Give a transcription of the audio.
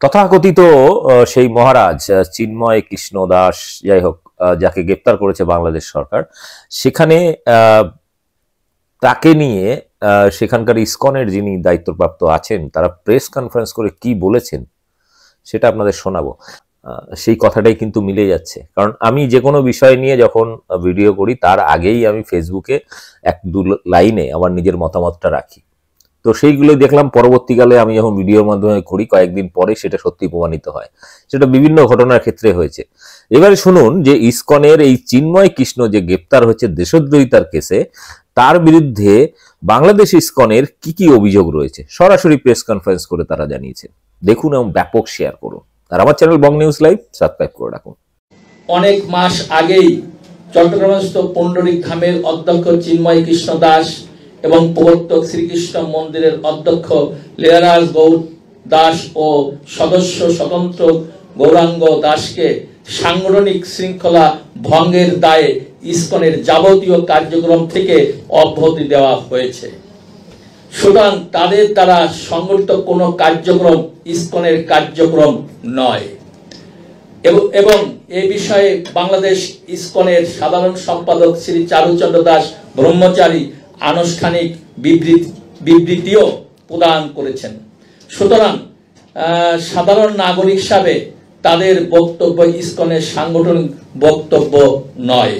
তথাকথিত সেই মহারাজ চিন্ময় কৃষ্ণ দাস, যাই হোক, যাকে গ্রেপ্তার করেছে বাংলাদেশ সরকার, সেখানে তাকে নিয়ে সেখানকার ইসকনের যিনি দায়িত্বপ্রাপ্ত আছেন তারা প্রেস কনফারেন্স করে কি বলেছেন সেটা আপনাদের শোনাবো। সেই কথাটাই কিন্তু মিলে যাচ্ছে, কারণ আমি যে কোনো বিষয় নিয়ে যখন ভিডিও করি তার আগেই আমি ফেসবুকে এক দু লাইনে আমার নিজের মতামতটা রাখি। তো সেইগুলো দেখলাম পরবর্তীকালে আমি যখন ভিডিওর মাধ্যমে করি কয়েকদিন পরে সেটা সত্যি প্রমাণিত হয়। সেটা বিভিন্ন ঘটনার ক্ষেত্রে হয়েছে। এবারে শুনুন যে ইসকনের এই চিন্ময় কৃষ্ণ যে গ্রেপ্তার হয়েছে দেশদ্রোহিতার কেসে, তার বিরুদ্ধে বাংলাদেশ ইসকনের কি কি অভিযোগ রয়েছে সরাসরি প্রেস কনফারেন্স করে তারা জানিয়েছে। দেখুন এবং ব্যাপক শেয়ার করুন, আর আমার চ্যানেল বং নিউজ লাইভ সাবস্ক্রাইব করে রাখুন। অনেক মাস আগেই চট্টগ্রামস্থ পুণ্ডরিক ধামের অধ্যক্ষ চিন্ময় কৃষ্ণ দাস এবং প্রবর্তক শ্রীকৃষ্ণ মন্দিরের অধ্যক্ষ লীলারাজ গৌর দাস ও সদস্য স্বতন্ত্র গৌরাঙ্গ দাসকে সাংগঠনিক শৃঙ্খলা ভঙ্গের দায়ে ইসকনের যাবতীয় কার্যক্রম থেকে অব্যাহতি দেওয়া হয়েছে। সুতরাং তাদের দ্বারা সংগঠিত কোনো কার্যক্রম ইসকনের কার্যক্রম নয় এবং এই বিষয়ে বাংলাদেশ ইসকনের সাধারণ সম্পাদক শ্রী চারুচন্দ্র দাস ব্রহ্মচারী আনুষ্ঠানিক বিবৃতিও প্রদান করেছেন। সুতরাং সাধারণ নাগরিক হিসাবে তাদের বক্তব্য ইসকনের সাংগঠনিক বক্তব্য নয়।